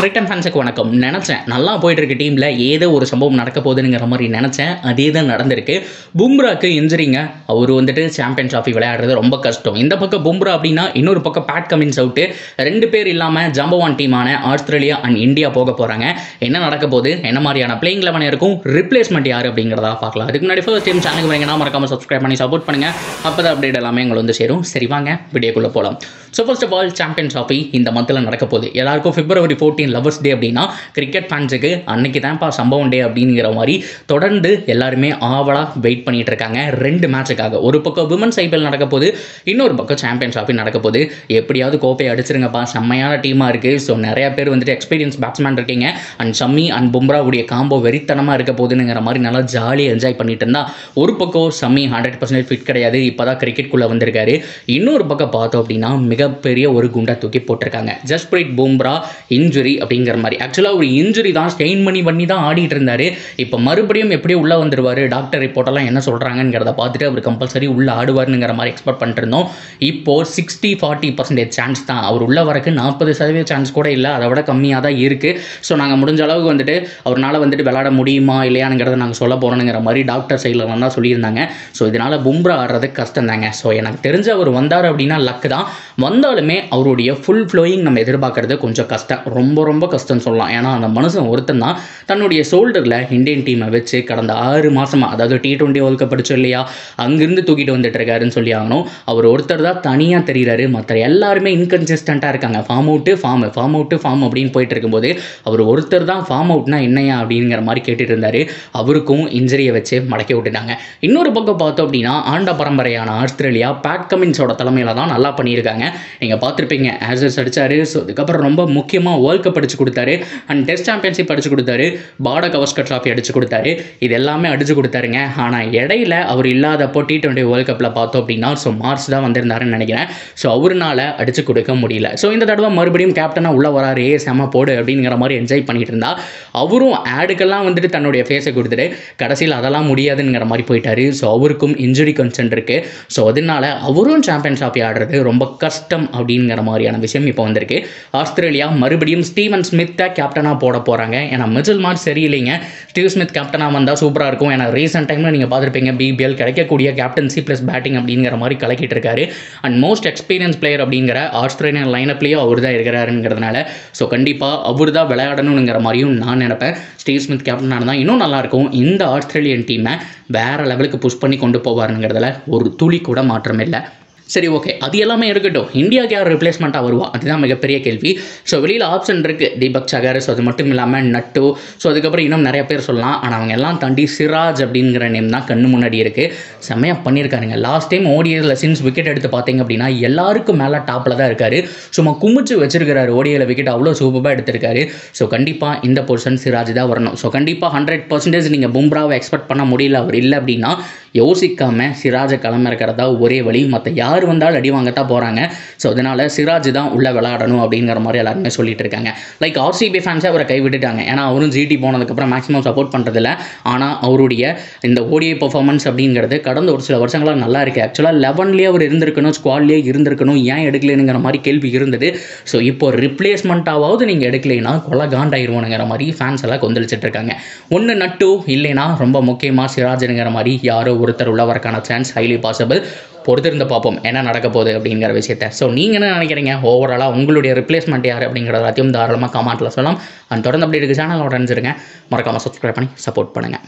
Cricket ஃபேன்ஸுக்கு வணக்கம். நினச்சேன் நல்லா போயிட்டு இருக்க டீமில் ஏதோ ஒரு சம்பவம் நடக்க போகுதுங்கிற மாதிரி நினச்சேன். அதே தான் நடந்திருக்கு. பும்ராக்கு இன்ஜுரிங்க. அவர் வந்துட்டு சாம்பியன்ஸ் ட்ராஃபி விளையாடுறது ரொம்ப கஷ்டம். இந்த பக்கம் பும்ரா அப்படின்னா, இன்னொரு பக்கம் பேட் கமின்ஸ் அவுட்டு. 2 பேர் இல்லாமல் ஜம்பவான் டீமான ஆஸ்திரேலியா அண்ட் இந்தியா போக போகிறாங்க. என்ன நடக்க போகுது, என்ன மாதிரியான பிளேயிங் 11 இருக்கும், ரிப்ளேஸ்மெண்ட் யார் அப்படிங்கிறதா பார்க்கலாம். அதுக்கு முன்னாடி ஃபர்ஸ்ட் டைம் சேனலுக்கு வரீங்கன்னா மறக்காம சப்ஸ்கிரைப் பண்ணி சப்போர்ட் பண்ணுங்கள். அப்போ தான் அப்டேட் எல்லாமே எங்களை வந்து சேரும். சரி வாங்க வீடியோக்குள்ளே போகலாம். So first of all champions trophy இந்த மந்தில் நடக்க போகுது. எல்லாருக்கும் February 14 லவர்ஸ் டே அப்படின்னா கிரிக்கெட் ஃபேன்ஸுக்கு அன்னைக்கு தான்ப்பா சம்பவம் டே அப்படிங்கிற மாதிரி தொடர்ந்து எல்லாருமே ஆவலாக வெயிட் பண்ணிட்டு இருக்காங்க 2 மேட்சுக்காக. ஒரு பக்கம் விமன்ஸ் ஐபிஎல் நடக்க போகுது, இன்னொரு பக்கம் சாம்பியன்ஸ் ட்ராஃபி நடக்க போகுது. எப்படியாவது கோப்பை அடிச்சிருங்கப்பா, செம்மையான டீமாக இருக்குது. ஸோ நிறைய பேர் வந்துட்டு எக்ஸ்பீரியன்ஸ் பேட்ஸ்மேன் இருக்கீங்க. அண்ட் ஷம்மி அண்ட் பும்ராவுடைய காம்போ வெறித்தனமாக இருக்க போகுதுங்கிற மாதிரி நல்லா ஜாலியாக என்ஜாய் பண்ணிட்டு இருந்தா, ஒரு பக்கம் ஷம்மி 100% ஃபிட் கிடையாது, இப்போதான் கிரிக்கெட்குள்ளே வந்திருக்காரு. இன்னொரு பக்கம் பார்த்தோம் அப்படின்னா மிகப்பெரிய ஒரு குண்டா தூக்கி போட்டிருக்காங்க. ஜஸ்பிரீத் பும்ரா இன்ஜுரி அப்படிங்கிற மாதிரி. ஆக்சுவலாக ஒரு இன்ஜுரி தான், ஸ்டெயின் பண்ணி தான் ஆடிட்டு இருந்தாரு. இப்போ மறுபடியும் எப்படியும் உள்ளே வந்துருவார். டாக்டர் ரிப்போர்ட்டெல்லாம் என்ன சொல்கிறாங்கிறத பார்த்துட்டு அவர் கம்பல்சரி உள்ளே ஆடுவாருங்கிற மாதிரி எக்ஸ்பெக்ட் பண்ணிட்டு இருந்தோம். இப்போது 60-40% சான்ஸ் தான். அவர் உள்ள வரக்கு 40% சான்ஸ் கூட இல்லை, அதை விட கம்மியாக தான் இருக்குது. ஸோ நாங்கள் முடிஞ்ச அளவுக்கு வந்துட்டு அவரால் வந்துட்டு விளையாட முடியுமா இல்லையானுங்கிறத நாங்கள் சொல்ல போகிறோங்கிற மாதிரி டாக்டர் சைடில் தான் சொல்லியிருந்தாங்க. ஸோ இதனால் பும்ரா ஆடுறது கஷ்டம் தாங்க. ஸோ எனக்கு தெரிஞ்ச அவர் வந்தார் அப்படின்னா லக்கு தான். வந்தாலுமே அவருடைய ஃபுல் ஃப்ளோயிங் நம்ம எதிர்பார்க்கறது கொஞ்சம் கஷ்டம், ரொம்ப கஷ்டம்னு சொல்லலாம். ஏன்னா அந்த மனுஷன் ஒருத்தன் தான் தன்னுடைய ஷோல்டரில் இந்தியன் டீமை வச்சு கடந்த 6 மாதமாக, அதாவது T20 வேர்ல்ட் கப் படிச்சோம் இல்லையா, அங்கிருந்து தூக்கிட்டு வந்துட்டு இருக்காருன்னு சொல்லி ஆகணும். அவர் ஒருத்தர் தான் தனியாக தெரிகிறாரு. மற்ற எல்லாருமே இன்கன்சிஸ்டண்ட்டாக இருக்காங்க. ஃபார்ம் அவுட்டு ஃபார்ம் அப்படின்னு போயிட்டு இருக்கும்போது அவர் ஒருத்தர் தான் ஃபார்ம் அவுட்னா என்னையா அப்படிங்கிற மாதிரி கேட்டுட்டு இருந்தார். அவருக்கும் இன்ஜரியை வச்சு மடக்கி விட்டுட்டாங்க. இன்னொரு பக்கம் பார்த்தோம் அப்படின்னா ஆண்ட பரம்பரையான ஆஸ்திரேலியா பேட் கமின்ஸோட தலைமையில் தான் நல்லா பண்ணியிருக்காங்க. நீங்கள் பார்த்துருப்பீங்க, ஆசஸ் அடித்தார். ஸோ அதுக்கப்புறம் ரொம்ப முக்கியமாக வேர்ல்ட் கப் அடிச்சு கொடுத்தாரு, அண்ட் டெஸ்ட் சாம்பியன்ஷிப் அடிச்சு கொடுத்தாரு, பாட கவஸ்கர் ட்ராஃபி அடிச்சு கொடுத்தாரு. இது எல்லாமே அடிச்சு கொடுத்தாருங்க. ஆனால் இடையில அவர் இல்லாதப்போ T20 வேர்ல்ட் கப்பில் பார்த்தோம் அப்படின்னா மார்ச் தான் வந்திருந்தாருன்னு நினைக்கிறேன். ஸோ அவருனால அடிச்சு கொடுக்க முடியல. ஸோ இந்த தடவை மறுபடியும் கேப்டனாக உள்ள வராரு, செம போடு அப்படிங்கிற மாதிரி என்ஜாய் பண்ணிட்டு இருந்தா, அவரும் ஆடுக்கெல்லாம் வந்துட்டு தன்னுடைய ஃபேஸை கொடுத்துட்டு கடைசியில் அதெல்லாம் முடியாதுங்கிற மாதிரி போயிட்டாரு. ஸோ அவருக்கும் இன்ஜுரி கன்சர்ன் இருக்குது. ஸோ அதனால அவரும் சாம்பியன்ஸ் ட்ராஃபி ஆடுறது ரொம்ப கஷ்டம் அப்படிங்கிற மாதிரியான விஷயம் இப்போ வந்திருக்கு. ஆஸ்திரேலியா மறுபடியும் ஸ்டீவன் ஸ்மித்தை கேப்டனாக போட போகிறாங்க. ஏன்னா மிடில் மார்ச் சரியில்லைங்க. ஸ்டீவ் ஸ்மித் கேப்டனாக வந்தால் சூப்பராக இருக்கும். ஏன்னா ரீசெண்ட் டைமில் நீங்கள் பார்த்துருப்பீங்க, BBL கிடைக்கக்கூடிய கேப்டன்சி ப்ளஸ் பேட்டிங் அப்படிங்கிற மாதிரி கலக்கிட்டு இருக்காரு. அண்ட் மோஸ்ட் எக்ஸ்பீரியன்ஸ் பிளேயர் அப்படிங்கிற ஆஸ்திரேலியன் லைனப்லேயும் அவர் தான் இருக்கிறாருங்கிறதுனால ஸோ கண்டிப்பாக அவர் தான் விளையாடணுங்கிற மாதிரியும் நான் நினைப்பேன். ஸ்டீவ் ஸ்மித் கேப்டனாக இருந்தால் இன்னும் நல்லாயிருக்கும். இந்த ஆஸ்திரேலியன் டீமை வேறு லெவலுக்கு புஷ் பண்ணி கொண்டு போவாருங்கிறதுல ஒரு துளி கூட மாற்றம் இல்லை. சரி, ஓகே, அது எல்லாமே இருக்கட்டும். இந்தியாவுக்கு யார் ரிப்ளேஸ்மெண்ட்டாக வருவா, அதுதான் மிகப்பெரிய கேள்வி. ஸோ வெளியில் ஆப்ஷன் இருக்குது, தீபக் சகர். ஸோ அது மட்டும் இல்லாமல் நட்டு. ஸோ அதுக்கப்புறம் இன்னும் நிறைய பேர் சொல்லலாம். ஆனால் அவங்க எல்லாம் தாண்டி சிராஜ் அப்படிங்கிற நேம் தான் கண்ணு முன்னாடி இருக்குது. செம்மையாக பண்ணியிருக்காருங்க. லாஸ்ட் டைம் ஓடிஐயில் சின்ஸ் விக்கெட் எடுத்து பார்த்தீங்க அப்படின்னா எல்லாருக்கும் மேலே டாப்பில் தான் இருக்கார். சும்மா குமிச்சு வச்சிருக்கிறாரு. ஓடிஐயில் விக்கெட் அவ்வளோ சூப்பராக எடுத்திருக்காரு. ஸோ கண்டிப்பாக இந்த பொசிஷன் சிராஜ் தான் வரணும். ஸோ கண்டிப்பாக 100% நீங்கள் பும்ராவை எக்ஸ்பெக்ட் பண்ண முடியல. அவர் இல்லை அப்படின்னா யோசிக்காமல் சிராஜை கிளம்பிறக்கிறதா ஒரே வழி. மற்ற யார் வந்தாலும் அடி வாங்கத்தான் போகிறாங்க. ஸோ அதனால் சிராஜ் தான் உள்ளே விளையாடணும் அப்படிங்கிற மாதிரி எல்லாருமே சொல்லிட்டு இருக்காங்க. லைக் RCB ஃபேன்ஸை அவரை கைவிட்டுட்டாங்க. ஏன்னா அவரும் GT போனதுக்கப்புறம் மேக்ஸிமம் சப்போர்ட் பண்ணுறதில்ல. ஆனால் அவருடைய இந்த ODI பர்ஃபார்மன்ஸ் அப்படிங்கிறது கடந்த ஒரு சில வருஷங்களாக நல்லா இருக்குது. ஆக்சுவலாக 11லேயே அவர் இருந்திருக்கணும், ஸ்குவாட்லேயே இருந்திருக்கணும், ஏன் எடுக்கலைங்கிற மாதிரி கேள்வி இருந்தது. ஸோ இப்போ ரிப்ளேஸ்மெண்ட்டாவது நீங்கள் எடுக்கலைன்னா கொலை காண்டாயிருவோனுங்கிற மாதிரி ஃபேன்ஸ் எல்லாம் கொந்தளிச்சிட்டு இருக்காங்க. ஒன்று நட்டு, இல்லைன்னா ரொம்ப முக்கியமாக சிராஜுங்கிற மாதிரி யாரோ ஒருத்தர் உள்ள வரக்கான சான்ஸ் ஹைலி பாசிபிள். பொறுத்திருந்து பார்ப்போம் என்ன நடக்க போகுது அப்படிங்கிற விஷயத்தை. ஸோ நீங்கள் என்ன நினைக்கிறீங்க, ஓவராலாக உங்களுடைய ரிப்ளேஸ்மெண்ட் யார் அப்படிங்கிறத எல்லாத்தையும் தாராளமாக கமெண்ட்டில் சொல்லலாம். அண்ட் தொடர்ந்து அப்படி இருக்குது சேனலோட நினைச்சிருங்க. மறக்காமல் சப்ஸ்கிரைப் பண்ணி சப்போர்ட் பண்ணுங்கள்.